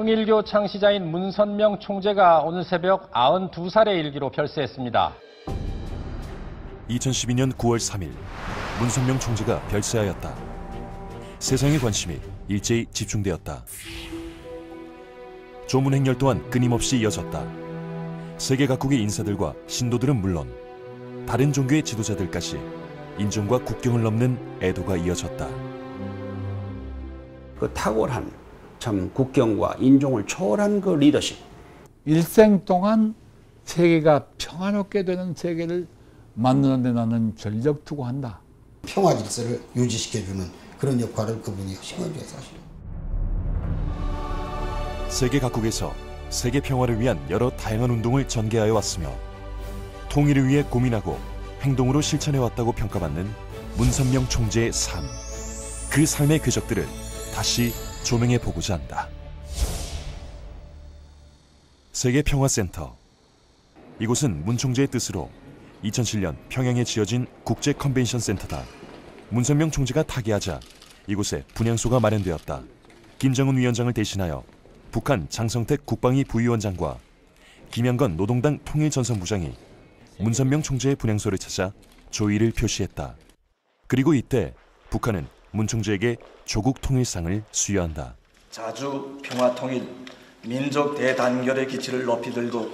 통일교 창시자인 문선명 총재가 오늘 새벽 92살의 일기로 별세했습니다. 2012년 9월 3일 문선명 총재가 별세하였다. 세상의 관심이 일제히 집중되었다. 조문행렬 또한 끊임없이 이어졌다. 세계 각국의 인사들과 신도들은 물론 다른 종교의 지도자들까지 인종과 국경을 넘는 애도가 이어졌다. 그 탁월한 참 국경과 인종을 초월한 그 리더십. 일생 동안 세계가 평화롭게 되는 세계를 만드는 데 나는 전력 투구한다. 평화 질서를 유지시켜주는 그런 역할을 그분이 하신 거죠, 사실. 세계 각국에서 세계 평화를 위한 여러 다양한 운동을 전개하여 왔으며 통일을 위해 고민하고 행동으로 실천해왔다고 평가받는 문선명 총재의 삶. 그 삶의 궤적들을 다시 조명해보고자 한다. 세계평화센터. 이곳은 문 총재의 뜻으로 2007년 평양에 지어진 국제 컨벤션 센터다. 문선명 총재가 타계하자 이곳에 분향소가 마련되었다. 김정은 위원장을 대신하여 북한 장성택 국방위 부위원장과 김영건 노동당 통일전선부장이 문선명 총재의 분향소를 찾아 조의를 표시했다. 그리고 이때 북한은 문 총재에게 조국 통일상을 수여한다. 자주 평화통일, 민족 대단결의 기치를 높이 들고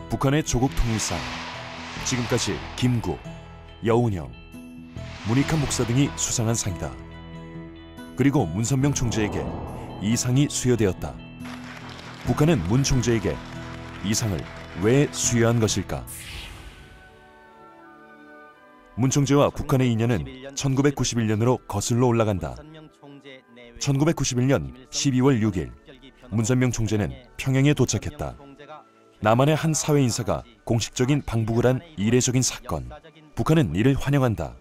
북한의 조국 통일상. 지금까지 김구, 여운형, 문익환 목사 등이 수상한 상이다. 그리고 문선명 총재에게 이 상이 수여되었다. 북한은 문 총재에게 이 상을 왜 수여한 것일까? 문 총재와 북한의 인연은 1991년으로 거슬러 올라간다. 1991년 12월 6일 문선명 총재는 평양에 도착했다. 남한의 한 사회 인사가 공식적인 방북을 한 이례적인 사건. 북한은 이를 환영한다.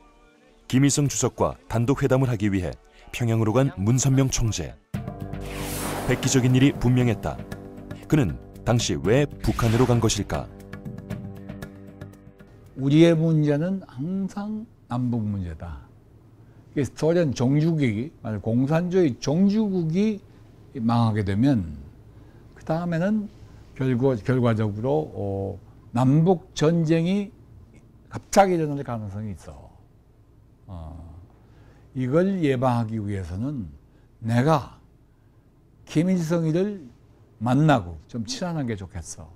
김일성 주석과 단독 회담을 하기 위해 평양으로 간 문선명 총재. 획기적인 일이 분명했다. 그는 당시 왜 북한으로 간 것일까? 우리의 문제는 항상 남북 문제다. 소련 종주국이, 공산주의 종주국이 망하게 되면 그 다음에는 결과적으로 남북 전쟁이 갑자기 일어날 가능성이 있어. 이걸 예방하기 위해서는 내가 김일성이를 만나고 좀 친하는 게 좋겠어.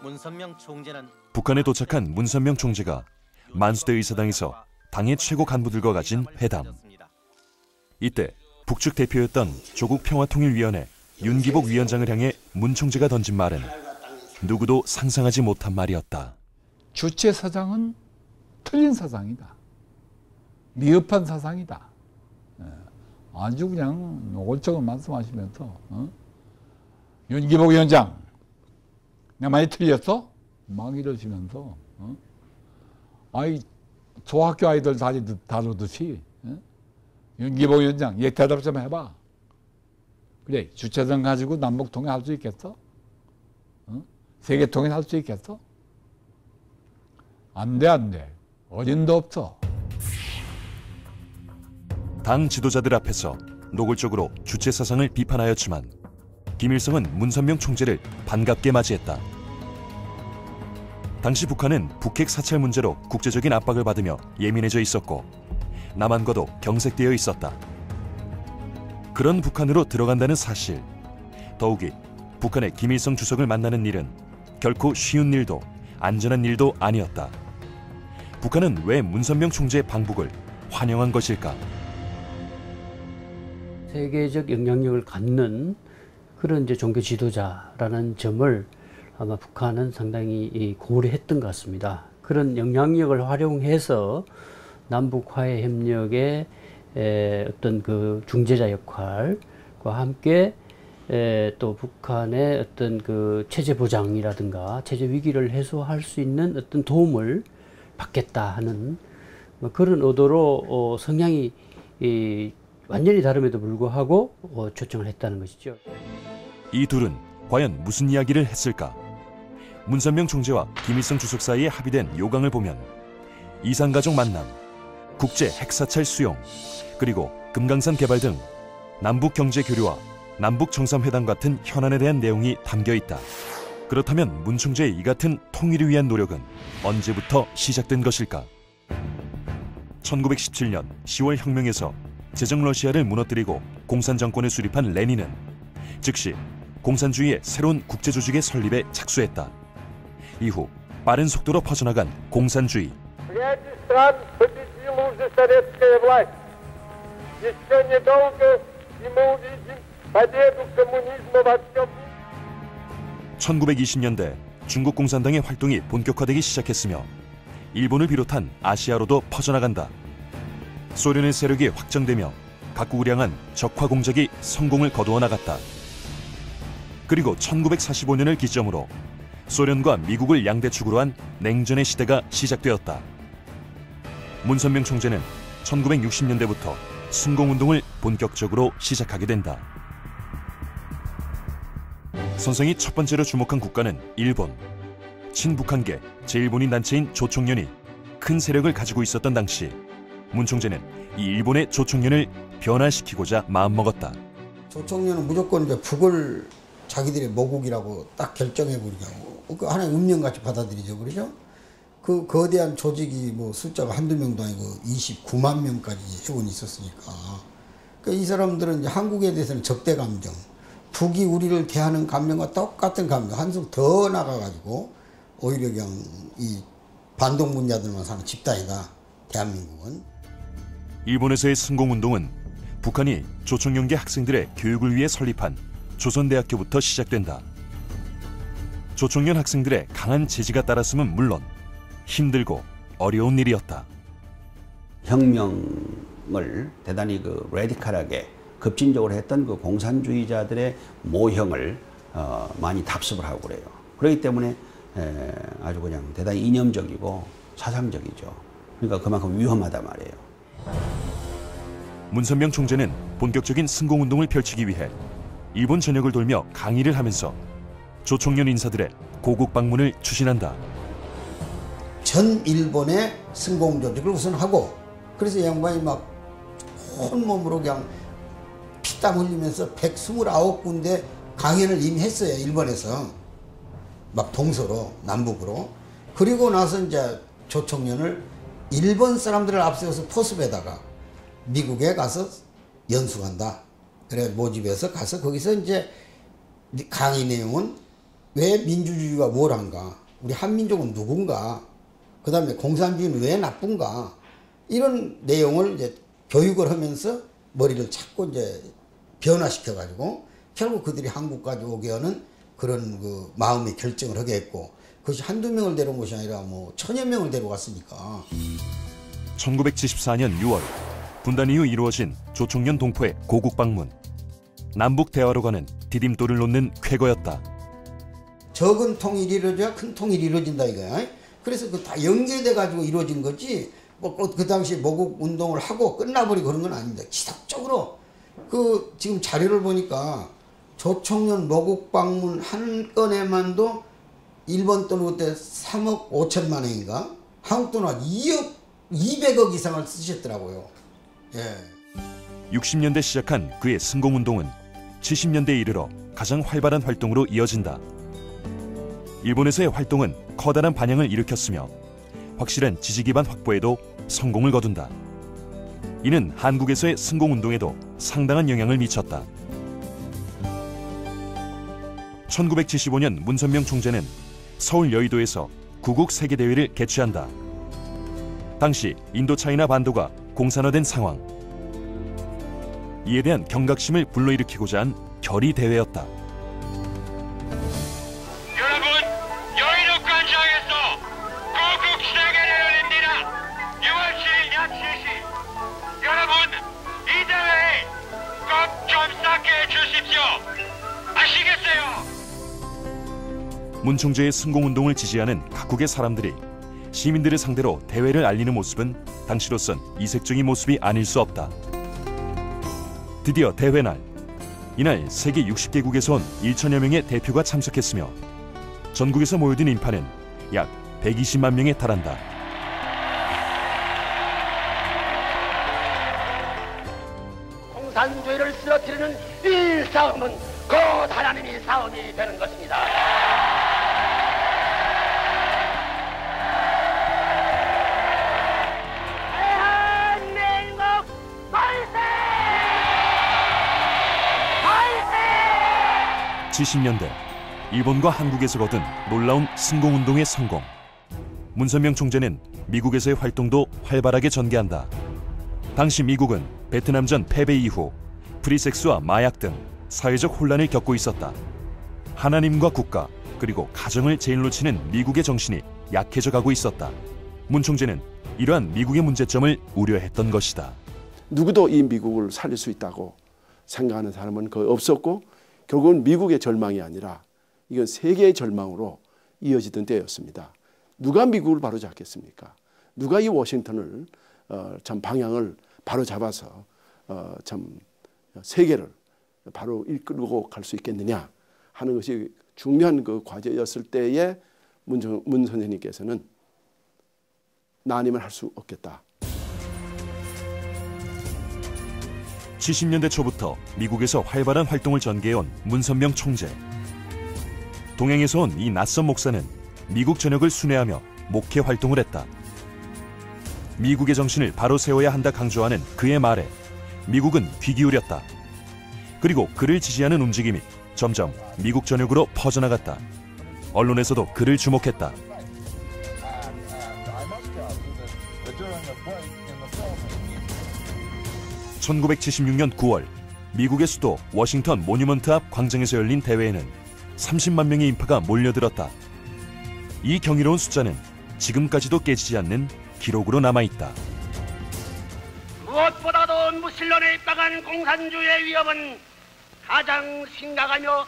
문선명 총재는 북한에 도착한 문선명 총재가 만수대 의사당에서 당의 최고 간부들과 가진 회담. 이때 북측 대표였던 조국평화통일위원회 윤기복 위원장을 향해 문 총재가 던진 말은 누구도 상상하지 못한 말이었다. 주체 사상은 틀린 사상이다. 미흡한 사상이다. 아주 그냥 노골적으로 말씀하시면서 윤기복 위원장, 내가 많이 틀렸어? 막 이러시면서 아이 소학교 아이들 다루듯이 윤기복 위원장, 얘 대답 좀 해봐. 그래, 주체성 가지고 남북 통일할 수 있겠어? 세계 통일할 수 있겠어? 안 돼, 안 돼. 어림도 없어. 당 지도자들 앞에서 노골적으로 주체 사상을 비판하였지만 김일성은 문선명 총재를 반갑게 맞이했다. 당시 북한은 북핵 사찰 문제로 국제적인 압박을 받으며 예민해져 있었고 남한과도 경색되어 있었다. 그런 북한으로 들어간다는 사실, 더욱이 북한의 김일성 주석을 만나는 일은 결코 쉬운 일도 안전한 일도 아니었다. 북한은 왜 문선명 총재의 방북을 환영한 것일까? 세계적 영향력을 갖는 그런 이제 종교 지도자라는 점을 아마 북한은 상당히 고려했던 것 같습니다. 그런 영향력을 활용해서 남북 화해 협력의 어떤 그 중재자 역할과 함께 또 북한의 어떤 그 체제 보장이라든가 체제 위기를 해소할 수 있는 어떤 도움을 받겠다 하는 그런 의도로 성향이 완전히 다름에도 불구하고 초청을 했다는 것이죠. 이 둘은 과연 무슨 이야기를 했을까? 문선명 총재와 김일성 주석 사이에 합의된 요강을 보면 이산가족 만남, 국제 핵사찰 수용, 그리고 금강산 개발 등 남북 경제 교류와 남북 정상회담 같은 현안에 대한 내용이 담겨 있다. 그렇다면 문 총재의 이 같은 통일을 위한 노력은 언제부터 시작된 것일까? 1917년 10월 혁명에서 제정 러시아를 무너뜨리고 공산 정권을 수립한 레닌은 즉시 공산주의의 새로운 국제조직의 설립에 착수했다. 이후 빠른 속도로 퍼져나간 공산주의. (1920년대) 중국 공산당의 활동이 본격화되기 시작했으며 일본을 비롯한 아시아로도 퍼져나간다. 소련의 세력이 확장되며 각국을 향한 적화 공작이 성공을 거두어 나갔다. 그리고 1945년을 기점으로 소련과 미국을 양대축으로 한 냉전의 시대가 시작되었다. 문선명 총재는 1960년대부터 순공운동을 본격적으로 시작하게 된다. 선생이 첫 번째로 주목한 국가는 일본. 친북한계 제일본인 단체인 조총련이 큰 세력을 가지고 있었던 당시 문 총재는 이 일본의 조총련을 변화시키고자 마음먹었다. 조총련은 무조건 이제 북을 자기들의 모국이라고 딱 결정해버리고 그 하나의 운명같이 받아들이죠. 그러죠? 그 거대한 조직이 뭐 숫자가 한두 명도 아니고 29만 명까지 회원이 있었으니까. 그러니까 이 사람들은 이제 한국에 대해서는 적대 감정, 북이 우리를 대하는 감정과 똑같은 감정, 한숨 더 나가가지고 오히려 그냥 이 반동 분자들만 사는 집단이다, 대한민국은. 일본에서의 승공운동은 북한이 조총련계 학생들의 교육을 위해 설립한 조선대학교부터 시작된다. 조총련 학생들의 강한 지지가 따랐음은 물론 힘들고 어려운 일이었다. 혁명을 대단히 레디컬하게 급진적으로 했던 그 공산주의자들의 모형을 많이 답습을 하고 그래요. 그렇기 때문에 아주 그냥 대단히 이념적이고 사상적이죠. 그러니까 그만큼 위험하단 말이에요. 문선명 총재는 본격적인 승공운동을 펼치기 위해 일본 전역을 돌며 강의를 하면서 조총련 인사들의 고국 방문을 추진한다. 전 일본의 승공 조직을 우선 하고, 그래서 이 양반이 막 온몸으로 그냥 피땀 흘리면서 129군데 강연을 이미 했어요. 일본에서 막 동서로 남북으로. 그리고 나서 이제 조총련을 일본 사람들을 앞세워서 포섭에다가 미국에 가서 연수한다. 그래 모집해서 가서 거기서 이제 강의 내용은 왜 민주주의가 뭘한가, 우리 한민족은 누군가, 그 다음에 공산주의는 왜 나쁜가, 이런 내용을 이제 교육을 하면서 머리를 자꾸 이제 변화시켜가지고 결국 그들이 한국까지 오게 하는 그런 그 마음의 결정을 하게 했고, 그것이 한두 명을 데려온 것이 아니라 뭐 1000여 명을 데려갔으니까. 1974년 6월 분단 이후 이루어진 조총련 동포의 고국 방문. 남북 대화로 가는 디딤돌을 놓는 쾌거였다. 적은 통일이 이루어져야 큰 통일이 이루어진다 이거야. 그래서 그 다 연계돼 가지고 이루어진 거지, 뭐 그 당시 모국 운동을 하고 끝나버리고 그런 건 아닙니다. 지속적으로 그 지금 자료를 보니까 조총련 모국 방문 한 건에만도 일본 돈으로 그때 3억 5천만 원인가, 한국 돈으로 200억 이상을 쓰셨더라고요. 예. 60년대 시작한 그의 승공운동은 70년대에 이르러 가장 활발한 활동으로 이어진다. 일본에서의 활동은 커다란 반향을 일으켰으며 확실한 지지 기반 확보에도 성공을 거둔다. 이는 한국에서의 승공운동에도 상당한 영향을 미쳤다. 1975년 문선명 총재는 서울 여의도에서 구국 세계대회를 개최한다. 당시 인도차이나 반도가 공산화된 상황. 이에 대한 경각심을 불러일으키고자 한 결의대회였다. 여러분, 여의도 광장에서 구국 세계대회를 열립니다. 6월 7일 낮 3시. 여러분, 이 대회에 꼭 참석해 주십시오. 아시겠어요? 문 총재의 승공운동을 지지하는 각국의 사람들이 시민들을 상대로 대회를 알리는 모습은 당시로선 이색적인 모습이 아닐 수 없다. 드디어 대회 날, 이날 세계 60개국에서 온 1천여 명의 대표가 참석했으며 전국에서 모여든 인파는 약 120만 명에 달한다. 공산주의를 쓰러뜨리는 이 싸움은 곧 하나님의 싸움이 되는 것입니다. 대한민국 만세! 만세! 70년대 일본과 한국에서 거둔 놀라운 승공운동의 성공. 문선명 총재는 미국에서의 활동도 활발하게 전개한다. 당시 미국은 베트남전 패배 이후 프리섹스와 마약 등 사회적 혼란을 겪고 있었다. 하나님과 국가 그리고 가정을 제일로 치는 미국의 정신이 약해져 가고 있었다. 문 총재는 이러한 미국의 문제점을 우려했던 것이다. 누구도 이 미국을 살릴 수 있다고 생각하는 사람은 거의 없었고 결국은 미국의 절망이 아니라 이건 세계의 절망으로 이어지던 때였습니다. 누가 미국을 바로 잡겠습니까? 누가 이 워싱턴을 참 방향을 바로 잡아서 참 세계를 바로 이끌고 갈 수 있겠느냐 하는 것이 중요한 그 과제였을 때에 문 선생님께서는 나 아니면 할 수 없겠다. 70년대 초부터 미국에서 활발한 활동을 전개해온 문선명 총재. 동행에서 온 이 낯선 목사는 미국 전역을 순회하며 목회 활동을 했다. 미국의 정신을 바로 세워야 한다 강조하는 그의 말에 미국은 귀 기울였다. 그리고 그를 지지하는 움직임이 점점 미국 전역으로 퍼져나갔다. 언론에서도 그를 주목했다. 1976년 9월 미국의 수도 워싱턴 모뉴먼트 앞 광장에서 열린 대회에는 30만 명의 인파가 몰려들었다. 이 경이로운 숫자는 지금까지도 깨지지 않는 기록으로 남아있다. 무엇보다도 무신론에 입각한 공산주의의 위협은 가장 심각하며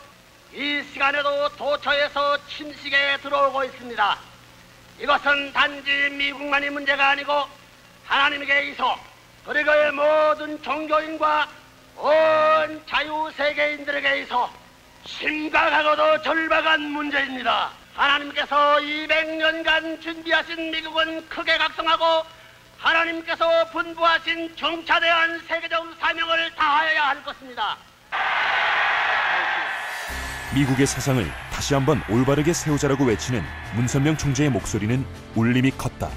이 시간에도 도처에서 침식에 들어오고 있습니다. 이것은 단지 미국만의 문제가 아니고 하나님에게 있어 그리고 모든 종교인과 온 자유세계인들에게 있어 심각하고도 절박한 문제입니다. 하나님께서 200년간 준비하신 미국은 크게 각성하고 하나님께서 분부하신 중차대한 세계적 사명을 다하여야 할 것입니다. 미국의 사상을 다시 한번 올바르게 세우자라고 외치는 문선명 총재의 목소리는 울림이 컸다.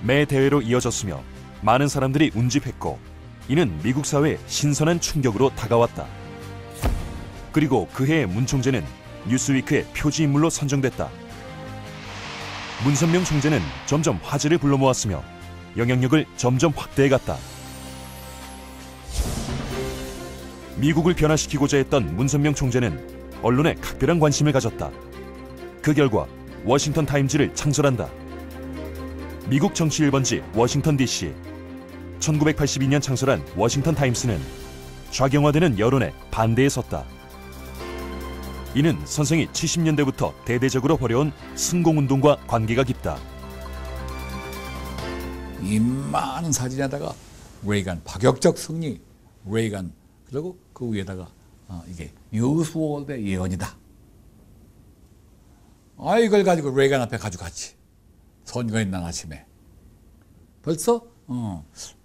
매 대회로 이어졌으며 많은 사람들이 운집했고 이는 미국 사회에 신선한 충격으로 다가왔다. 그리고 그해 문 총재는 뉴스위크의 표지 인물로 선정됐다. 문선명 총재는 점점 화제를 불러 모았으며 영향력을 점점 확대해갔다. 미국을 변화시키고자 했던 문선명 총재는 언론에 각별한 관심을 가졌다. 그 결과 워싱턴 타임즈를 창설한다. 미국 정치 1번지 워싱턴 DC. 1982년 창설한 워싱턴 타임스는 좌경화되는 여론에 반대에 섰다. 이는 선생이 70년대부터 대대적으로 벌여온 승공운동과 관계가 깊다. 이 많은 사진에다가 레이간 파격적 승리, 레이간 그리고 그 위에다가 이게 뉴스월드의 예언이다. 이걸 가지고 레이간 앞에 가져갔지. 선거에 난 아침에. 벌써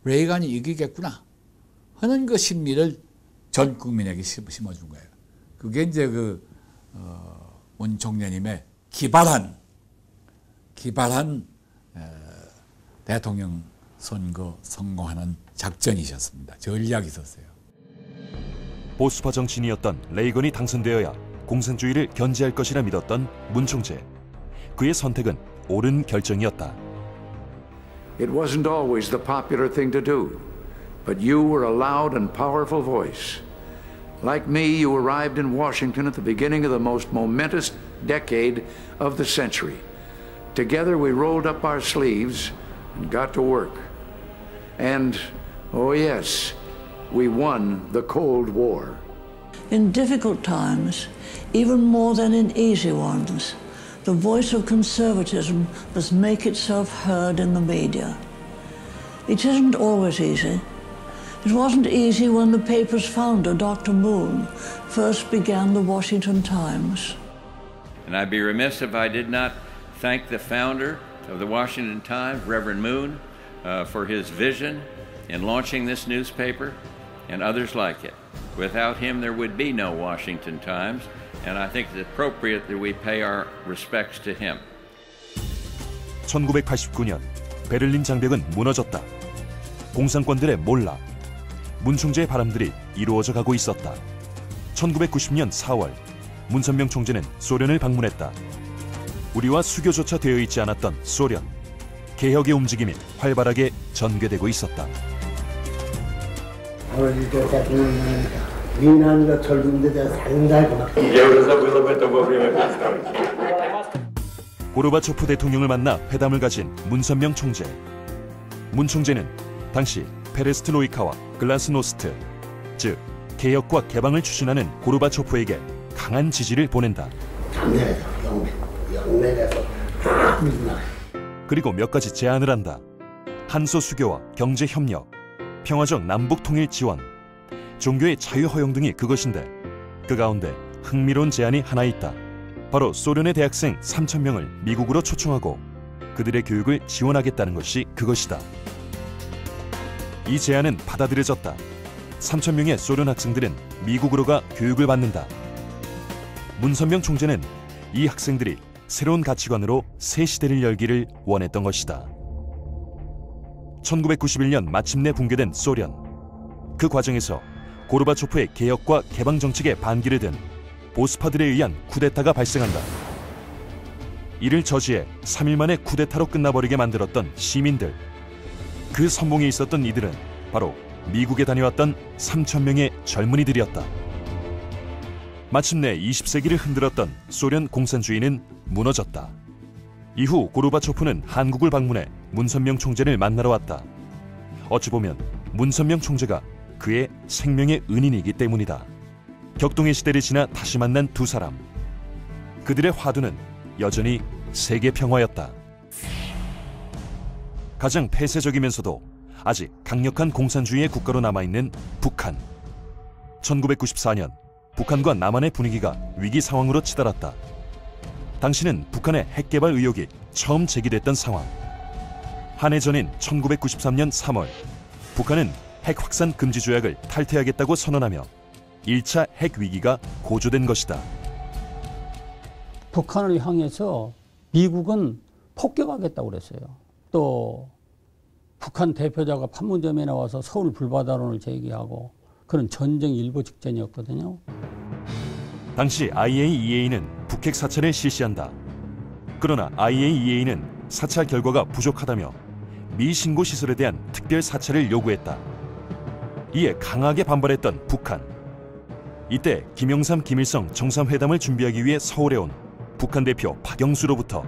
레이간이 이기겠구나 하는 그 심리를 전 국민에게 심어준 거예요. 그게 이제 문 총재님의 기발한 대통령 선거 성공하는 작전이셨습니다. 전략이 있었어요. 보수파 정치인이었던 레이건이 당선되어야 공산주의를 견제할 것이라 믿었던 문 총재. 그의 선택은 옳은 결정이었다. It wasn't always the popular thing to do, but you were a loud and powerful voice. Like me, you arrived in Washington at the beginning of the most momentous decade of the century. Together we rolled up our sleeves and got to work. And, oh yes, we won the Cold War. In difficult times, even more than in easy ones, the voice of conservatism must make itself heard in the media. It isn't always easy. It wasn't easy when the paper's founder, Dr. Moon, first began the Washington Times. And I'd be remiss if I did not thank the founder of the Washington Times, Reverend Moon, for his vision in launching this newspaper and others like it. Without him, there would be no Washington Times, and I think it's appropriate that we pay our respects to him. 1989년 베를린 장벽은 무너졌다. 공산권들의 몰락, 문 총재의 바람들이 이루어져 가고 있었다. 1990년 4월 문선명 총재는 소련을 방문했다. 우리와 수교조차 되어 있지 않았던 소련, 개혁의 움직임이 활발하게 전개되고 있었다. 오늘 저 대통령은 민한과 젊은데 대해서 상당히 고맙다. 고르바초프 대통령을 만나 회담을 가진 문선명 총재. 문 총재는 당시 페레스트로이카와 글라스노스트, 즉 개혁과 개방을 추진하는 고르바초프에게 강한 지지를 보낸다. 영내에서 그리고 몇 가지 제안을 한다. 한소 수교와 경제 협력, 평화적 남북 통일 지원, 종교의 자유 허용 등이 그것인데 그 가운데 흥미로운 제안이 하나 있다. 바로 소련의 대학생 3,000명을 미국으로 초청하고 그들의 교육을 지원하겠다는 것이 그것이다. 이 제안은 받아들여졌다. 3,000명의 소련 학생들은 미국으로 가 교육을 받는다. 문선명 총재는 이 학생들이 새로운 가치관으로 새 시대를 열기를 원했던 것이다. 1991년 마침내 붕괴된 소련. 그 과정에서 고르바초프의 개혁과 개방 정책에 반기를 든 보스파들에 의한 쿠데타가 발생한다. 이를 저지해 3일 만에 쿠데타로 끝나버리게 만들었던 시민들. 그 선봉에 있었던 이들은 바로 미국에 다녀왔던 3,000명의 젊은이들이었다. 마침내 20세기를 흔들었던 소련 공산주의는 무너졌다. 이후 고르바초프는 한국을 방문해 문선명 총재를 만나러 왔다. 어찌 보면 문선명 총재가 그의 생명의 은인이기 때문이다. 격동의 시대를 지나 다시 만난 두 사람. 그들의 화두는 여전히 세계 평화였다. 가장 폐쇄적이면서도 아직 강력한 공산주의의 국가로 남아있는 북한. 1994년 북한과 남한의 분위기가 위기 상황으로 치달았다. 당시는 북한의 핵 개발 의혹이 처음 제기됐던 상황. 한 해 전인 1993년 3월 북한은 핵 확산 금지 조약을 탈퇴하겠다고 선언하며 1차 핵 위기가 고조된 것이다. 북한을 향해서 미국은 폭격하겠다고 그랬어요. 또 북한 대표자가 판문점에 나와서 서울 불바다론을 제기하고 그런 전쟁 일보 직전이었거든요. 당시 IAEA는 북핵 사찰을 실시한다. 그러나 IAEA는 사찰 결과가 부족하다며 미 신고 시설에 대한 특별 사찰을 요구했다. 이에 강하게 반발했던 북한. 이때 김영삼, 김일성 정상회담을 준비하기 위해 서울에 온 북한 대표 박영수로부터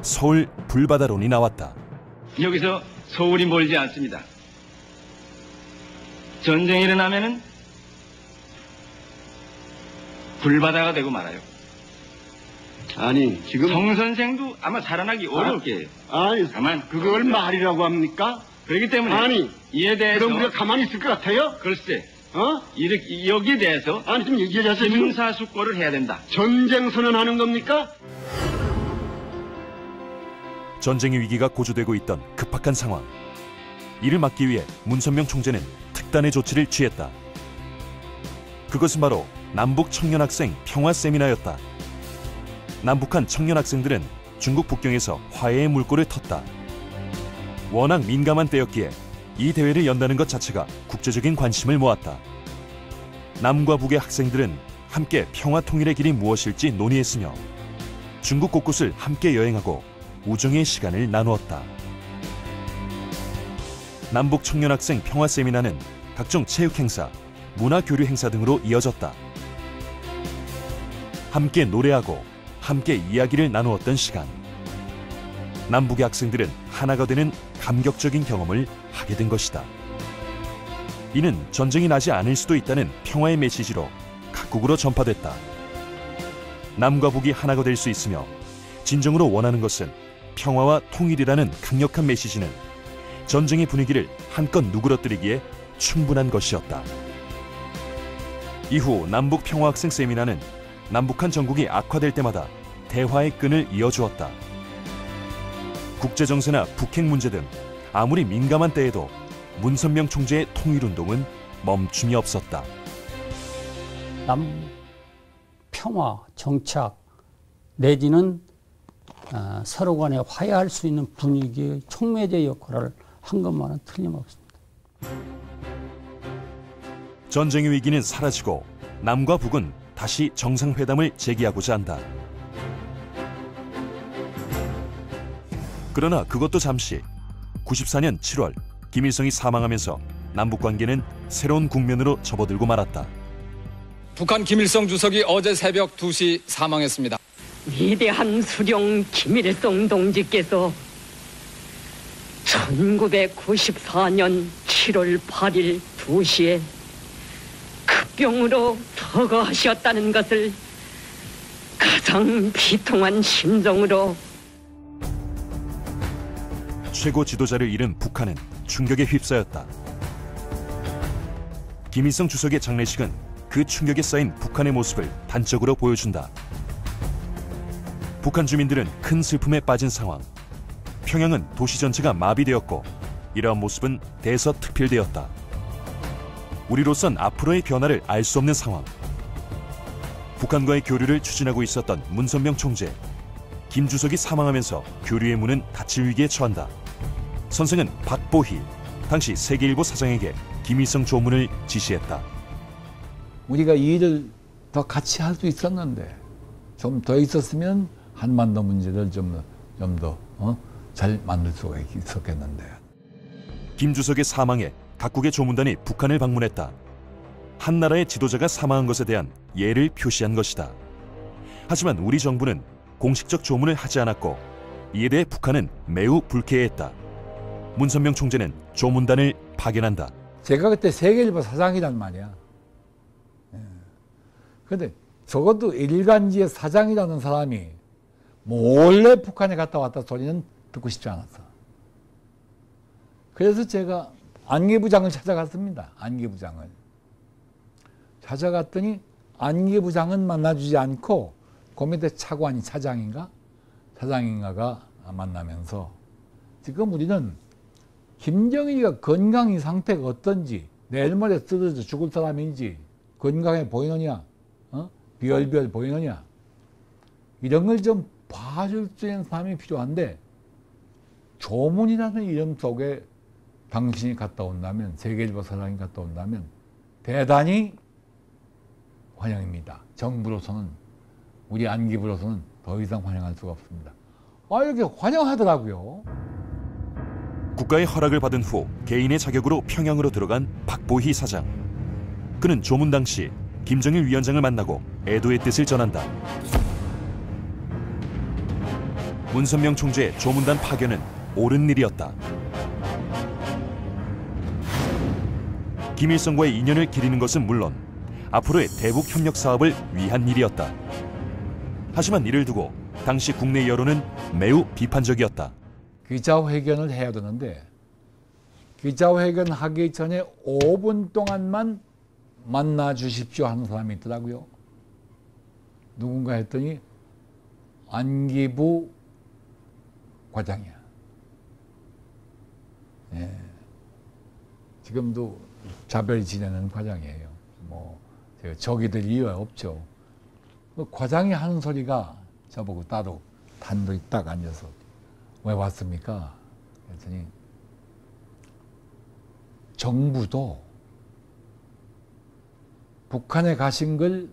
서울 불바다론이 나왔다. 여기서 서울이 멀지 않습니다. 전쟁이 일어나면은 불바다가 되고 말아요. 아니 지금 성 선생도 아마 살아나기 어려울 게요. 아니 다만 그걸 말이라고 합니까? 그렇기 때문에 아니 이에 대해서 그럼 우리가 가만히 있을 것 같아요? 글쎄 이렇게 여기에 대해서 아니 좀 얘기하세요. 심사숙고를 해야 된다. 전쟁 선언하는 겁니까? 전쟁의 위기가 고조되고 있던 급박한 상황. 이를 막기 위해 문선명 총재는 특단의 조치를 취했다. 그것은 바로 남북 청년학생 평화 세미나였다. 남북한 청년학생들은 중국 북경에서 화해의 물꼬를 텄다. 워낙 민감한 때였기에 이 대회를 연다는 것 자체가 국제적인 관심을 모았다. 남과 북의 학생들은 함께 평화 통일의 길이 무엇일지 논의했으며 중국 곳곳을 함께 여행하고 우정의 시간을 나누었다. 남북 청년학생 평화 세미나는 각종 체육 행사, 문화 교류 행사 등으로 이어졌다. 함께 노래하고 함께 이야기를 나누었던 시간. 남북의 학생들은 하나가 되는 감격적인 경험을 하게 된 것이다. 이는 전쟁이 나지 않을 수도 있다는 평화의 메시지로 각국으로 전파됐다. 남과 북이 하나가 될 수 있으며 진정으로 원하는 것은 평화와 통일이라는 강력한 메시지는 전쟁의 분위기를 한껏 누그러뜨리기에 충분한 것이었다. 이후 남북 평화학생 세미나는 남북한 정국이 악화될 때마다 대화의 끈을 이어주었다. 국제정세나 북핵 문제 등 아무리 민감한 때에도 문선명 총재의 통일운동은 멈춤이 없었다. 남 평화, 정착 내지는 서로 간에 화해할 수 있는 분위기의 촉매제 역할을 한 것만은 틀림없습니다. 전쟁의 위기는 사라지고 남과 북은 다시 정상회담을 재개하고자 한다. 그러나 그것도 잠시 94년 7월 김일성이 사망하면서 남북관계는 새로운 국면으로 접어들고 말았다. 북한 김일성 주석이 어제 새벽 2시 사망했습니다. 위대한 수령 김일성 동지께서 1994년 7월 8일 2시에 급병으로 서거하셨다는 것을 가장 비통한 심정으로 최고 지도자를 잃은 북한은 충격에 휩싸였다. 김일성 주석의 장례식은 그 충격에 쌓인 북한의 모습을 단적으로 보여준다. 북한 주민들은 큰 슬픔에 빠진 상황. 평양은 도시 전체가 마비되었고 이러한 모습은 대서특필되었다. 우리로선 앞으로의 변화를 알 수 없는 상황. 북한과의 교류를 추진하고 있었던 문선명 총재. 김 주석이 사망하면서 교류의 문은 닫힐 위기에 처한다. 선생은 박보희, 당시 세계일보 사장에게 김일성 조문을 지시했다. 우리가 이 일을 더 같이 할 수 있었는데 좀 더 있었으면 한반도 문제를 좀 더 잘 만들 수가 있었겠는데. 김 주석의 사망에 각국의 조문단이 북한을 방문했다. 한 나라의 지도자가 사망한 것에 대한 예를 표시한 것이다. 하지만 우리 정부는 공식적 조문을 하지 않았고 이에 대해 북한은 매우 불쾌해했다. 문선명 총재는 조문단을 파견한다. 제가 그때 세계일보 사장이란 말이야. 그런데 적어도 일간지의 사장이라는 사람이 몰래 북한에 갔다 왔다 소리는 듣고 싶지 않았어. 그래서 제가 안기부장을 찾아갔습니다. 안기부장을. 찾아갔더니 안기부장은 만나주지 않고 그 밑에 차관이 사장인가가 만나면서 지금 우리는 김정일이가 건강 상태가 어떤지, 내일 모레 쓰러져 죽을 사람인지 건강해 보이느냐, 비얼비얼 보이느냐, 이런 걸 좀 봐줄 수 있는 사람이 필요한데, 조문이라는 이름 속에 당신이 갔다 온다면, 세계일보 사장이 갔다 온다면 대단히 환영입니다. 정부로서는, 우리 안기부로서는 더 이상 환영할 수가 없습니다. 이렇게 환영하더라고요. 국가의 허락을 받은 후 개인의 자격으로 평양으로 들어간 박보희 사장. 그는 조문 당시 김정일 위원장을 만나고 애도의 뜻을 전한다. 문선명 총재의 조문단 파견은 옳은 일이었다. 김일성과의 인연을 기리는 것은 물론 앞으로의 대북 협력 사업을 위한 일이었다. 하지만 이를 두고 당시 국내 여론은 매우 비판적이었다. 기자회견을 해야 되는데 기자회견 하기 전에 5분 동안만 만나 주십시오 하는 사람이 있더라고요. 누군가 했더니 안기부 과장이야. 예. 지금도 자별이 지내는 과장이에요. 제가 적이 될 이유가 없죠. 과장이 하는 소리가 저보고 따로 단둘이 딱 앉아서 왜 왔습니까? 그랬더니 정부도 북한에 가신 걸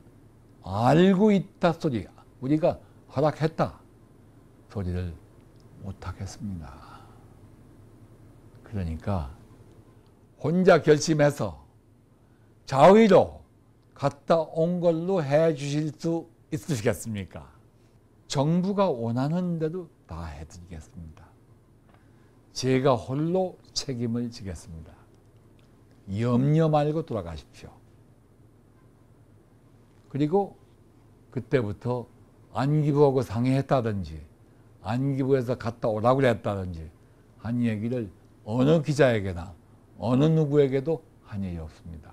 알고 있다 소리, 우리가 허락했다 소리를 못하겠습니다. 그러니까 혼자 결심해서 자의로 갔다 온 걸로 해 주실 수 있으시겠습니까? 정부가 원하는 대로 다 해드리겠습니다. 제가 홀로 책임을 지겠습니다. 염려 말고 돌아가십시오. 그리고 그때부터 안기부하고 상의했다든지 안기부에서 갔다 오라고 했다든지 한 얘기를 어느 기자에게나 어느 누구에게도 한 일이 없습니다.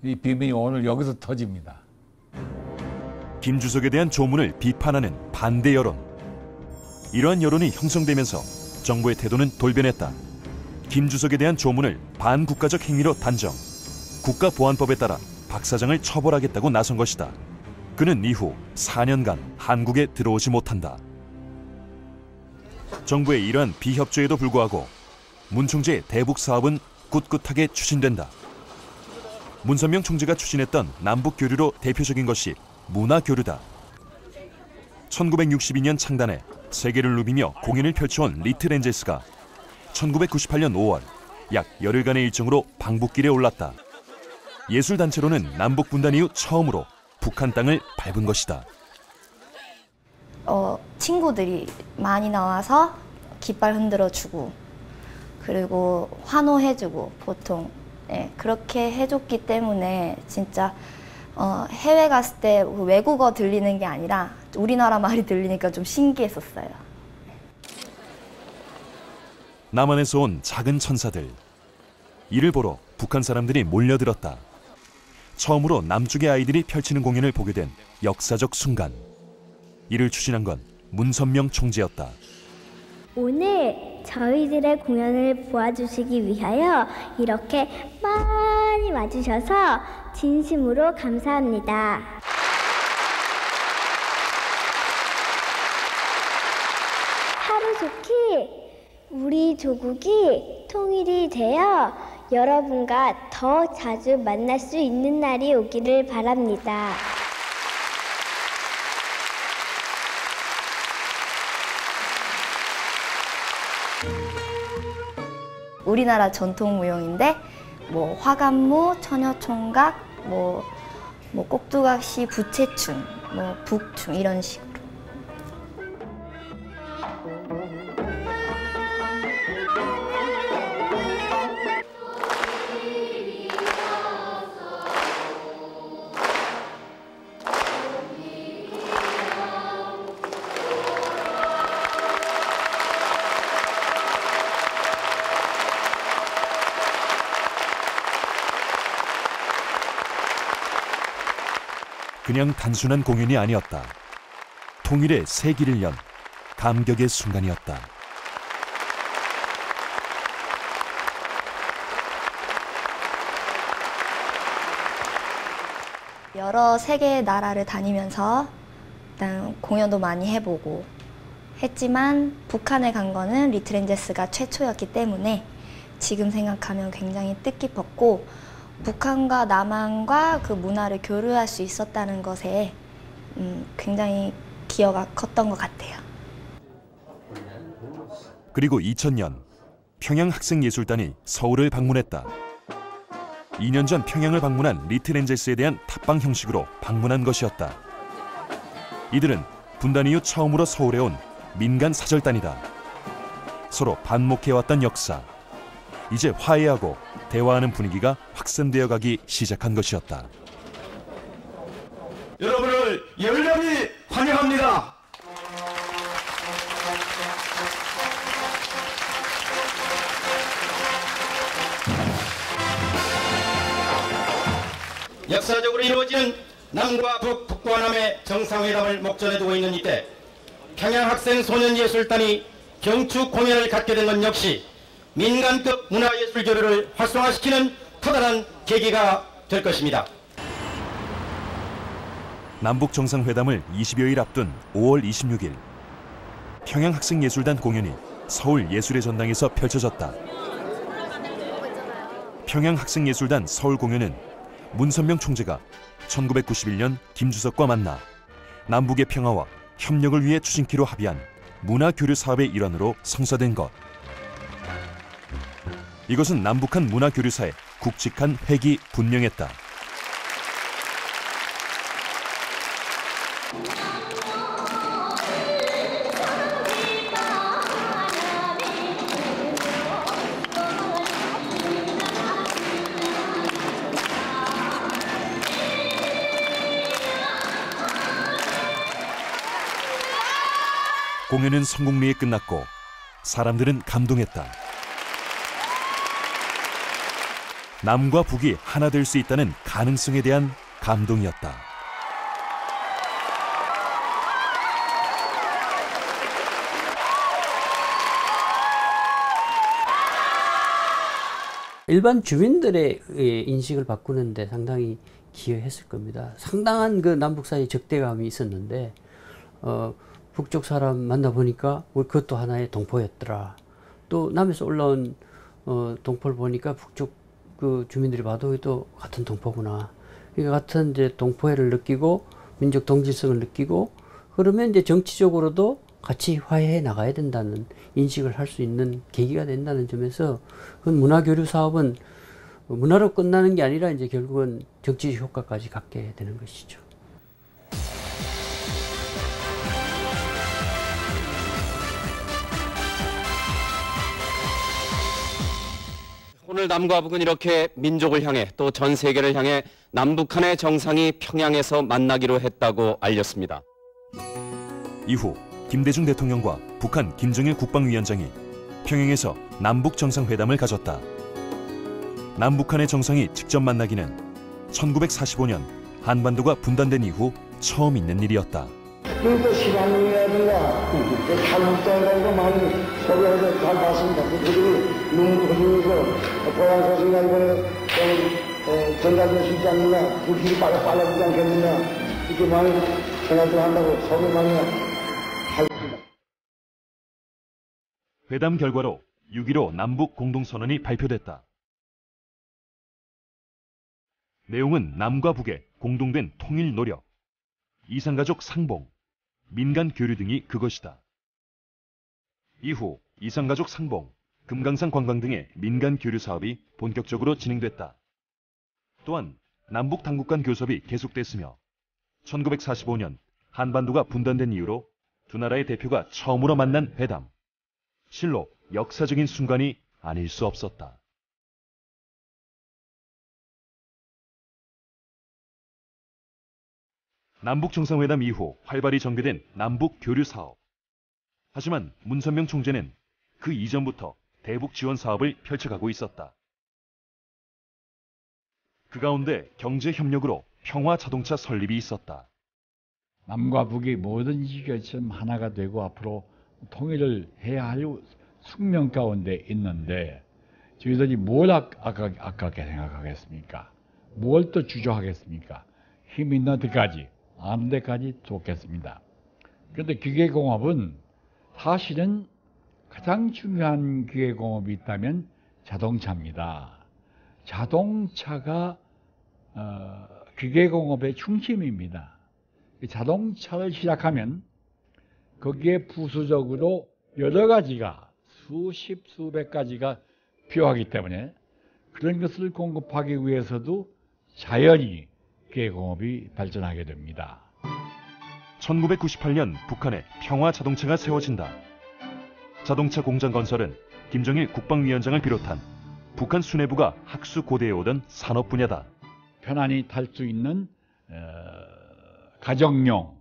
이 비밀이 오늘 여기서 터집니다. 김 주석에 대한 조문을 비판하는 반대 여론. 이러한 여론이 형성되면서 정부의 태도는 돌변했다. 김 주석에 대한 조문을 반국가적 행위로 단정. 국가보안법에 따라 박 사장을 처벌하겠다고 나선 것이다. 그는 이후 4년간 한국에 들어오지 못한다. 정부의 이러한 비협조에도 불구하고 문 총재의 대북 사업은 꿋꿋하게 추진된다. 문선명 총재가 추진했던 남북 교류로 대표적인 것이 문화교류다. 1962년 창단해 세계를 누비며 공연을 펼쳐온 리틀 엔젤스가 1998년 5월 약 열흘간의 일정으로 방북길에 올랐다. 예술단체로는 남북 분단 이후 처음으로 북한 땅을 밟은 것이다. 친구들이 많이 나와서 깃발 흔들어주고 그리고 환호해주고 보통 그렇게 해줬기 때문에 진짜 해외 갔을 때 외국어 들리는 게 아니라 우리나라 말이 들리니까 좀 신기했었어요. 남한에서 온 작은 천사들. 이를 보러 북한 사람들이 몰려들었다. 처음으로 남쪽의 아이들이 펼치는 공연을 보게 된 역사적 순간. 이를 추진한 건 문선명 총재였다. 오늘 저희들의 공연을 보아주시기 위하여 이렇게 많이 와주셔서 진심으로 감사합니다. 하루속히 우리 조국이 통일이 되어 여러분과 더 자주 만날 수 있는 날이 오기를 바랍니다. 우리나라 전통 무용인데 뭐 화관무, 처녀총각, 뭐 꼭두각시, 부채춤, 뭐 북춤 이런 식으로. 그냥 단순한 공연이 아니었다. 통일의 새 길을 연 감격의 순간이었다. 여러 세계 나라를 다니면서 일단 공연도 많이 해보고 했지만 북한에 간 거는 리틀 엔젤스가 최초였기 때문에 지금 생각하면 굉장히 뜻깊었고 북한과 남한과 그 문화를 교류할 수 있었다는 것에 굉장히 기여가 컸던 것 같아요. 그리고 2000년 평양학생예술단이 서울을 방문했다. 2년 전 평양을 방문한 리틀 엔젤스에 대한 탑방 형식으로 방문한 것이었다. 이들은 분단 이후 처음으로 서울에 온 민간 사절단이다. 서로 반목해왔던 역사. 이제 화해하고 대화하는 분위기가 확산되어 가기 시작한 것이었다. 여러분을 열렬히 환영합니다. 역사적으로 이루어지는 남과 북, 북과 남의 정상회담을 목전에 두고 있는 이때 평양학생소년예술단이 경축 공연을 갖게 된 건 역시 민간급 문화예술 교류를 활성화시키는 커다란 계기가 될 것입니다. 남북 정상회담을 20여일 앞둔 5월 26일 평양학생예술단 공연이 서울예술의 전당에서 펼쳐졌다. 평양학생예술단 서울 공연은 문선명 총재가 1991년 김주석과 만나 남북의 평화와 협력을 위해 추진키로 합의한 문화교류 사업의 일환으로 성사된 것. 이것은 남북한 문화교류사의 굵직한 획이 분명했다. 공연은 성공리에 끝났고 사람들은 감동했다. 남과 북이 하나 될 수 있다는 가능성에 대한 감동이었다. 일반 주민들의 인식을 바꾸는데 상당히 기여했을 겁니다. 상당한 그 남북 사이 적대감이 있었는데 북쪽 사람 만나보니까 그것도 하나의 동포였더라. 또 남에서 올라온 동포를 보니까 북쪽 그 주민들이 봐도 또 같은 동포구나. 그러니까 같은 이제 동포애를 느끼고 민족 동질성을 느끼고 그러면 이제 정치적으로도 같이 화해해 나가야 된다는 인식을 할 수 있는 계기가 된다는 점에서 그 문화교류 사업은 문화로 끝나는 게 아니라 이제 결국은 정치적 효과까지 갖게 되는 것이죠. 오늘 남과 북은 이렇게 민족을 향해 또 전 세계를 향해 남북한의 정상이 평양에서 만나기로 했다고 알렸습니다. 이후 김대중 대통령과 북한 김정일 국방위원장이 평양에서 남북 정상회담을 가졌다. 남북한의 정상이 직접 만나기는 1945년 한반도가 분단된 이후 처음 있는 일이었다. 그리고 시간이라든가 탈북자들도 많이 소개해서 잘 봤습니다. 그들이 눈물 흘리면서 고향 소식이나 이번에 전달될 수 있지 않느냐, 그 길이 빨라지지 않겠느냐 이렇게 많이 생각을 한다고 소개 많이 하고 있습니다. 회담 결과로 6.15 남북 공동선언이 발표됐다. 내용은 남과 북의 공동된 통일 노력, 이산가족 상봉, 민간 교류 등이 그것이다. 이후 이산가족 상봉, 금강산 관광 등의 민간 교류 사업이 본격적으로 진행됐다. 또한 남북 당국 간 교섭이 계속됐으며 1945년 한반도가 분단된 이후로 두 나라의 대표가 처음으로 만난 회담. 실로 역사적인 순간이 아닐 수 없었다. 남북 정상회담 이후 활발히 전개된 남북 교류 사업. 하지만 문선명 총재는 그 이전부터 대북 지원 사업을 펼쳐가고 있었다. 그 가운데 경제 협력으로 평화 자동차 설립이 있었다. 남과 북이 모든 시기처럼 하나가 되고 앞으로 통일을 해야 할 숙명 가운데 있는데 저희들이 뭘 아깝게 생각하겠습니까? 뭘 또 주저하겠습니까? 힘 있는 데까지, 아는 데까지 좋겠습니다. 그런데 기계공업은 사실은 가장 중요한 기계공업이 있다면 자동차입니다. 자동차가 기계공업의 중심입니다. 자동차를 시작하면 거기에 부수적으로 여러 가지가 수십, 수백 가지가 필요하기 때문에 그런 것을 공급하기 위해서도 자연히 기계공업이 발전하게 됩니다. 1998년 북한에 평화 자동차가 세워진다. 자동차 공장 건설은 김정일 국방위원장을 비롯한 북한 수뇌부가 학수 고대해 오던 산업 분야다. 편안히 탈 수 있는 가정용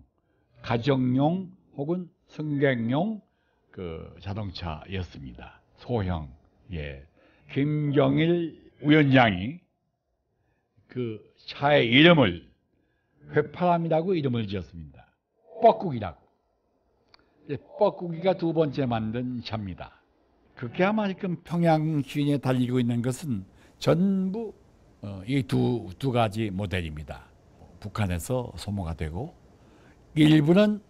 혹은 승객용 그 자동차였습니다. 소형. 예. 김정일 위원장이 그 차의 이름을 회파람이라고 이름을 지었습니다. 뻐꾸기라고. 뻐꾸기가 두 번째 만든 차입니다. 그렇게 아마끔 평양 시내에 달리고 있는 것은 전부 이 두 가지 모델입니다. 북한에서 소모가 되고 일부는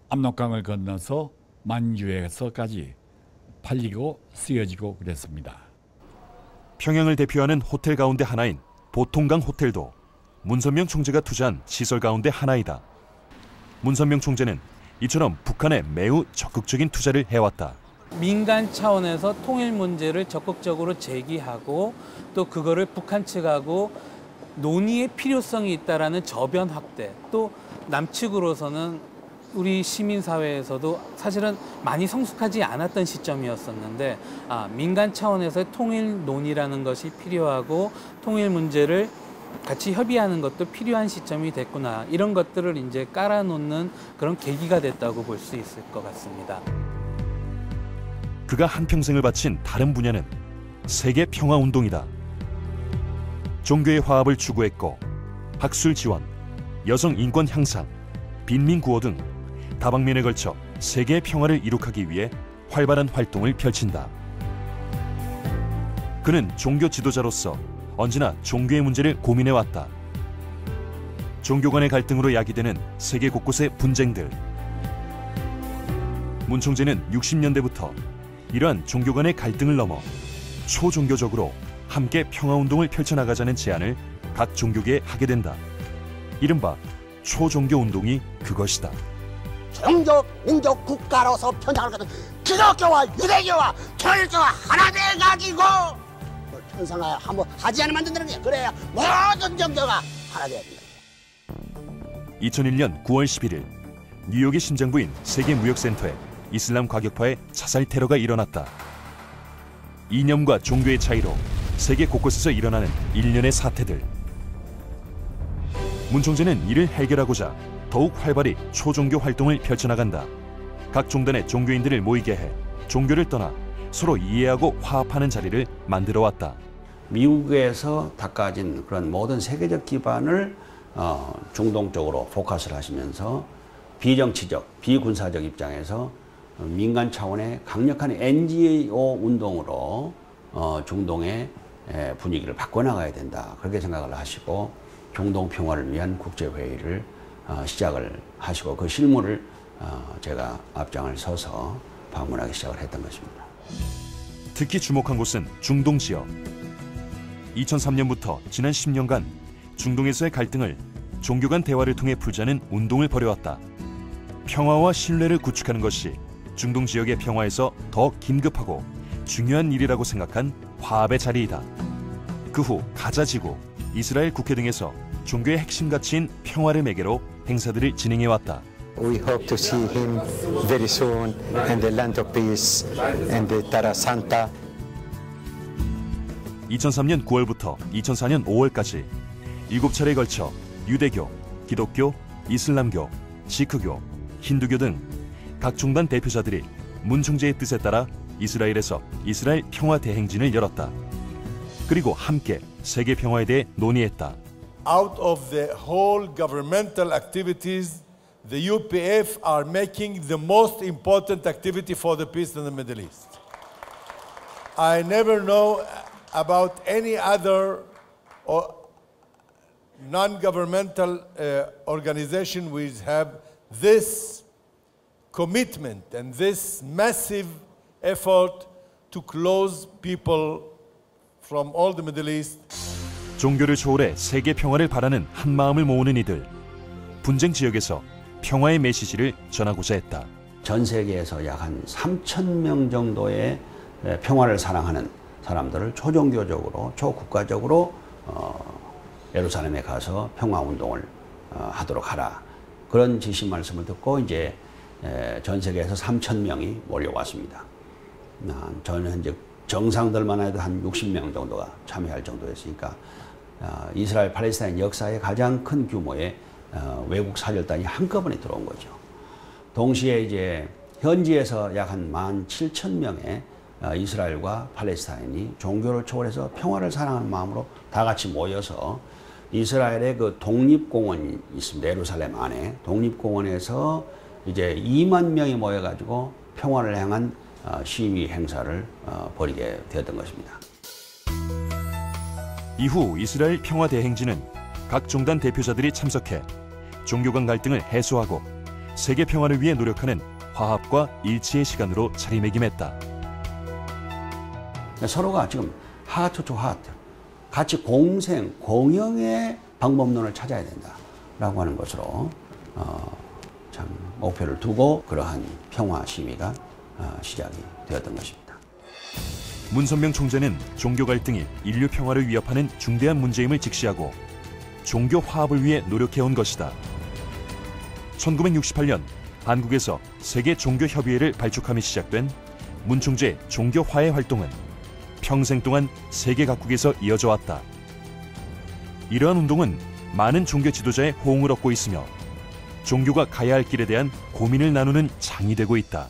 압록강을 건너서 만주에서까지 팔리고 쓰여지고 그랬습니다. 평양을 대표하는 호텔 가운데 하나인 보통강 호텔도 문선명 총재가 투자한 시설 가운데 하나이다. 문선명 총재는 이처럼 북한에 매우 적극적인 투자를 해왔다. 민간 차원에서 통일 문제를 적극적으로 제기하고 또 그거를 북한 측하고 논의의 필요성이 있다라는 저변 확대, 또 남측으로서는 우리 시민사회에서도 사실은 많이 성숙하지 않았던 시점이었었는데 민간 차원에서의 통일 논의라는 것이 필요하고 통일 문제를 같이 협의하는 것도 필요한 시점이 됐구나, 이런 것들을 이제 깔아놓는 그런 계기가 됐다고 볼 수 있을 것 같습니다. 그가 한평생을 바친 다른 분야는 세계 평화 운동이다. 종교의 화합을 추구했고 학술 지원, 여성 인권 향상, 빈민 구호 등 다방면에 걸쳐 세계의 평화를 이룩하기 위해 활발한 활동을 펼친다. 그는 종교 지도자로서 언제나 종교의 문제를 고민해왔다. 종교 간의 갈등으로 야기되는 세계 곳곳의 분쟁들. 문 총재는 60년대부터 이러한 종교 간의 갈등을 넘어 초종교적으로 함께 평화운동을 펼쳐나가자는 제안을 각 종교계에 하게 된다. 이른바 초종교운동이 그것이다. 종교, 민족, 국가로서 편향을 가진 기독교와 유대교와 천일교가 하나 돼가지고 편성하여 한번 하지 않으면 안 된다는 게 그래야 모든 종교가 하나 돼야 된다. 2001년 9월 11일 뉴욕의 심장부인 세계무역센터에 이슬람 과격파의 자살 테러가 일어났다. 이념과 종교의 차이로 세계 곳곳에서 일어나는 일련의 사태들. 문 총재는 이를 해결하고자 더욱 활발히 초종교 활동을 펼쳐나간다. 각 종단의 종교인들을 모이게 해 종교를 떠나 서로 이해하고 화합하는 자리를 만들어왔다. 미국에서 닦아진 그런 모든 세계적 기반을 중동 쪽으로 포커스를 하시면서 비정치적, 비군사적 입장에서 민간 차원의 강력한 NGO 운동으로 중동의 분위기를 바꿔나가야 된다. 그렇게 생각을 하시고 중동 평화를 위한 국제회의를 시작을 하시고 그 실무를 제가 앞장을 서서 방문하기 시작을 했던 것입니다. 특히 주목한 곳은 중동 지역. 2003년부터 지난 10년간 중동에서의 갈등을 종교 간 대화를 통해 풀자는 운동을 벌여왔다. 평화와 신뢰를 구축하는 것이 중동 지역의 평화에서 더 긴급하고 중요한 일이라고 생각한 화합의 자리이다. 그 후 가자 지구, 이스라엘 국회 등에서 종교의 핵심 가치인 평화를 매개로 행사들을 진행해왔다. We hope to see him very soon in the land of peace and the Terra Santa. 2003년 9월부터 2004년 5월까지 7차례에 걸쳐 유대교, 기독교, 이슬람교, 시크교, 힌두교 등 각 종단 대표자들이 문 총재의 뜻에 따라 이스라엘에서 이스라엘 평화 대행진을 열었다. 그리고 함께 세계 평화에 대해 논의했다. Out of the whole governmental activities, the UPF are making the most important activity for the peace in the Middle East. I never know about any other non-governmental organization which have this commitment and this massive effort to close people from all the Middle East. 종교를 초월해 세계 평화를 바라는 한 마음을 모으는 이들. 분쟁 지역에서 평화의 메시지를 전하고자 했다. 전 세계에서 약 한 3,000명 정도의 평화를 사랑하는 사람들을 초종교적으로, 초국가적으로 예루살렘에 가서 평화운동을 하도록 하라. 그런 지시 말씀을 듣고 이제 전 세계에서 3,000명이 몰려왔습니다. 저는 현재 정상들만 해도 한 60명 정도가 참여할 정도였으니까 이스라엘 팔레스타인 역사의 가장 큰 규모의 외국 사절단이 한꺼번에 들어온 거죠. 동시에 이제 현지에서 약 한 17,000명의 이스라엘과 팔레스타인이 종교를 초월해서 평화를 사랑하는 마음으로 다 같이 모여서 이스라엘의 그 독립공원이 있습니다. 예루살렘 안에 독립공원에서 이제 2만 명이 모여가지고 평화를 향한 시위 행사를 벌이게 되었던 것입니다. 이후 이스라엘 평화 대행진은 각 종단 대표자들이 참석해 종교 간 갈등을 해소하고 세계 평화를 위해 노력하는 화합과 일치의 시간으로 자리매김했다. 서로가 지금 하트 투 하트, 같이 공생, 공영의 방법론을 찾아야 된다라고 하는 것으로 참 목표를 두고 그러한 평화 시위가 시작이 되었던 것입니다. 문선명 총재는 종교 갈등이 인류 평화를 위협하는 중대한 문제임을 직시하고 종교 화합을 위해 노력해온 것이다. 1968년 한국에서 세계 종교협의회를 발족함이 시작된 문 총재의 종교 화해 활동은 평생 동안 세계 각국에서 이어져 왔다. 이러한 운동은 많은 종교 지도자의 호응을 얻고 있으며 종교가 가야 할 길에 대한 고민을 나누는 장이 되고 있다.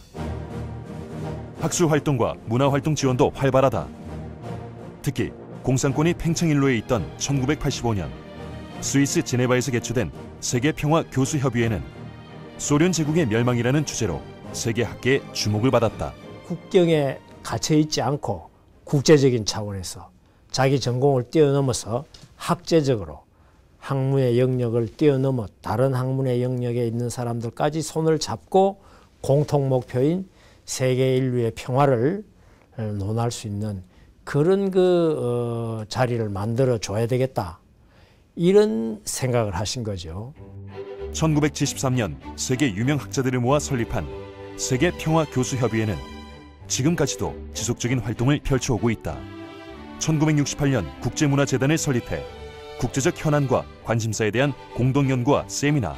학술 활동과 문화 활동 지원도 활발하다. 특히 공산권이 팽창일로에 있던 1985년 스위스 제네바에서 개최된 세계평화교수협의회는 소련 제국의 멸망이라는 주제로 세계 학계의 주목을 받았다. 국경에 갇혀 있지 않고 국제적인 차원에서 자기 전공을 뛰어넘어서 학제적으로 학문의 영역을 뛰어넘어 다른 학문의 영역에 있는 사람들까지 손을 잡고 공통 목표인 세계 인류의 평화를 논할 수 있는 그런 자리를 만들어 줘야 되겠다. 이런 생각을 하신 거죠. 1973년 세계 유명 학자들을 모아 설립한 세계평화교수협의회는 지금까지도 지속적인 활동을 펼쳐오고 있다. 1968년 국제문화재단을 설립해 국제적 현안과 관심사에 대한 공동연구와 세미나,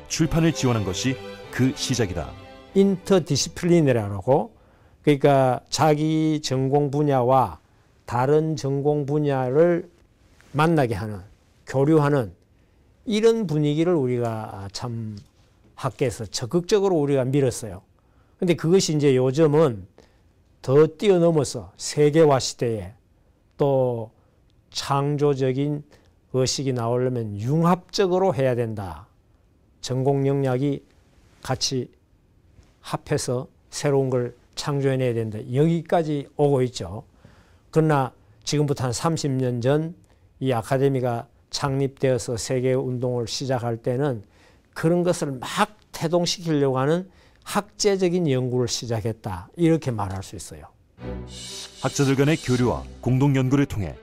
출판을 지원한 것이 그 시작이다. 인터디시플리너라고, 그러니까 자기 전공 분야와 다른 전공 분야를 만나게 하는, 교류하는 이런 분위기를 우리가 참 학계에서 적극적으로 우리가 밀었어요. 근데 그것이 이제 요즘은 더 뛰어넘어서 세계화 시대에 또 창조적인 의식이 나오려면 융합적으로 해야 된다. 전공 영역이 같이 합해서 새로운 걸 창조해내야 된다. 여기까지 오고 있죠. 그러나 지금부터 한 30년 전 이 아카데미가 창립되어서 세계운동을 시작할 때는 그런 것을 막 태동시키려고 하는 학제적인 연구를 시작했다. 이렇게 말할 수 있어요. 학자들 간의 교류와 공동 연구를 통해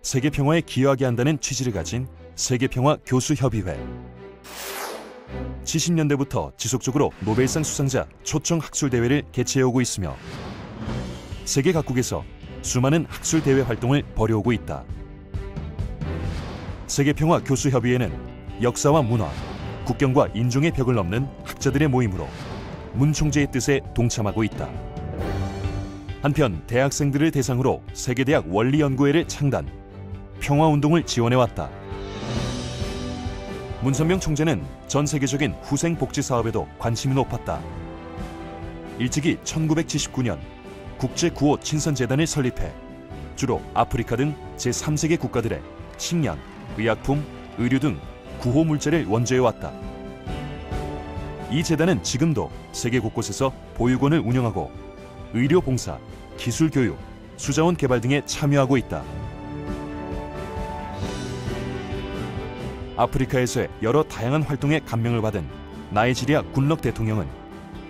세계 평화에 기여하게 한다는 취지를 가진 세계평화교수협의회. 70년대부터 지속적으로 노벨상 수상자 초청 학술대회를 개최해오고 있으며 세계 각국에서 수많은 학술대회 활동을 벌여오고 있다. 세계평화교수협의회는 역사와 문화, 국경과 인종의 벽을 넘는 학자들의 모임으로 문 총재의 뜻에 동참하고 있다. 한편 대학생들을 대상으로 세계대학 원리연구회를 창단, 평화운동을 지원해왔다. 문선명 총재는 전 세계적인 후생복지 사업에도 관심이 높았다. 일찍이 1979년 국제구호 친선재단을 설립해 주로 아프리카 등 제3세계 국가들의 식량, 의약품, 의류 등 구호 물자를 원조해왔다. 이 재단은 지금도 세계 곳곳에서 보육원을 운영하고 의료 봉사, 기술 교육, 수자원 개발 등에 참여하고 있다. 아프리카에서의 여러 다양한 활동에 감명을 받은 나이지리아 굿럭 대통령은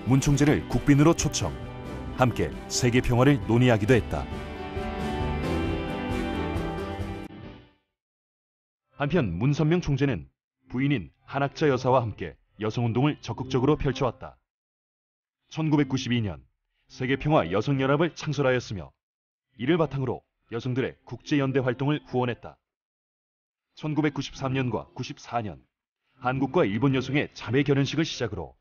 문 총재를 국빈으로 초청, 함께 세계 평화를 논의하기도 했다. 한편 문선명 총재는 부인인 한학자 여사와 함께 여성운동을 적극적으로 펼쳐왔다. 1992년 세계평화 여성연합을 창설하였으며 이를 바탕으로 여성들의 국제연대 활동을 후원했다. 1993년과 94년 한국과 일본 여성의 자매 결혼식을 시작으로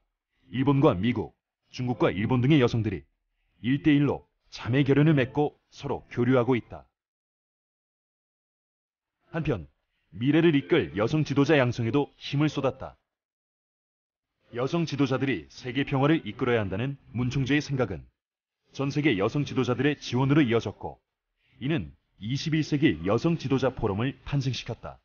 일본과 미국, 중국과 일본 등의 여성들이 1대1로 자매 결연을 맺고 서로 교류하고 있다. 한편 미래를 이끌 여성 지도자 양성에도 힘을 쏟았다. 여성 지도자들이 세계 평화를 이끌어야 한다는 문 총재의 생각은 전 세계 여성 지도자들의 지원으로 이어졌고, 이는 21세기 여성 지도자 포럼을 탄생시켰다.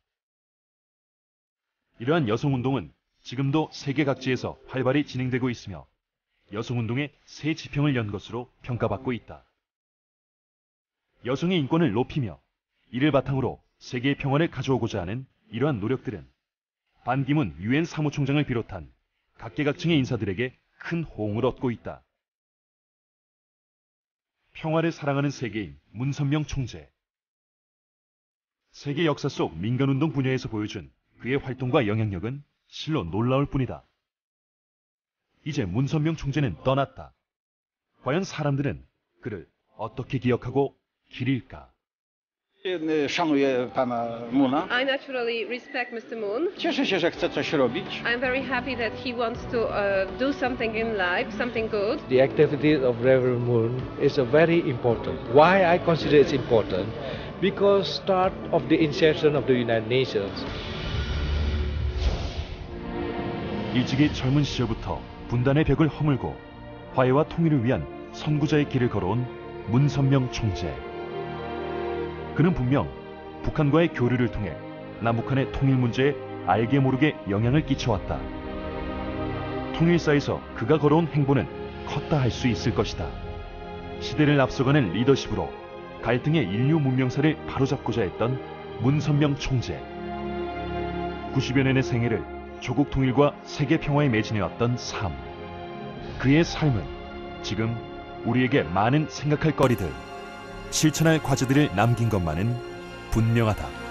이러한 여성운동은 지금도 세계 각지에서 활발히 진행되고 있으며 여성운동의 새 지평을 연 것으로 평가받고 있다. 여성의 인권을 높이며 이를 바탕으로 세계의 평화를 가져오고자 하는 이러한 노력들은 반기문 유엔 사무총장을 비롯한 각계각층의 인사들에게 큰 호응을 얻고 있다. 평화를 사랑하는 세계인 문선명 총재. 세계 역사 속 민간운동 분야에서 보여준 그의 활동과 영향력은 실로 놀라울 뿐이다. 이제 문선명 총재는 떠났다. 과연 사람들은 그를 어떻게 기억하고 기릴까? Szanuję pana Moona. I naturally respect Mr. Moon. Cieszę się, że chce coś robić. I'm very happy that he wants to do something in life, something good. The activities of Reverend Moon is very important. Why I consider it important? Because start of the insertion of the United Nations. 일찍이 젊은 시절부터 분단의 벽을 허물고 화해와 통일을 위한 선구자의 길을 걸어온 문선명 총재. 그는 분명 북한과의 교류를 통해 남북한의 통일 문제에 알게 모르게 영향을 끼쳐왔다. 통일사에서 그가 걸어온 행보는 컸다 할 수 있을 것이다. 시대를 앞서가는 리더십으로 갈등의 인류 문명사를 바로잡고자 했던 문선명 총재. 90여 년의 생애를 조국 통일과 세계 평화에 매진해왔던 삶. 그의 삶은 지금 우리에게 많은 생각할 거리들, 실천할 과제들을 남긴 것만은 분명하다.